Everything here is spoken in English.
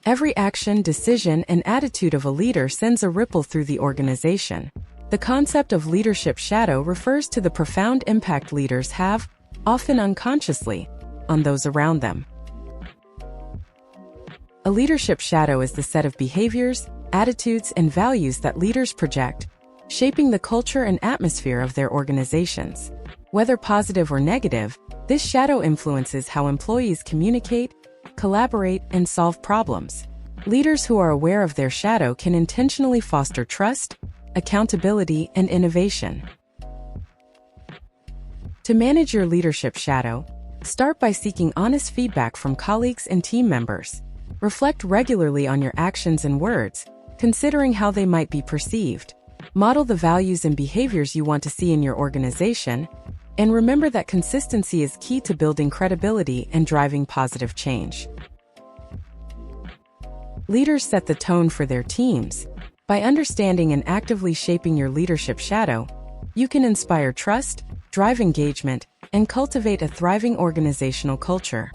Every action, decision, and attitude of a leader sends a ripple through the organization. The concept of leadership shadow refers to the profound impact leaders have, often unconsciously, on those around them. A leadership shadow is the set of behaviors, attitudes, and values that leaders project, shaping the culture and atmosphere of their organizations. Whether positive or negative, this shadow influences how employees communicate, collaborate, and solve problems. Leaders who are aware of their shadow can intentionally foster trust, accountability, and innovation. To manage your leadership shadow, start by seeking honest feedback from colleagues and team members. Reflect regularly on your actions and words, considering how they might be perceived. Model the values and behaviors you want to see in your organization, and remember that consistency is key to building credibility and driving positive change. Leaders set the tone for their teams. By understanding and actively shaping your leadership shadow, you can inspire trust, drive engagement, and cultivate a thriving organizational culture.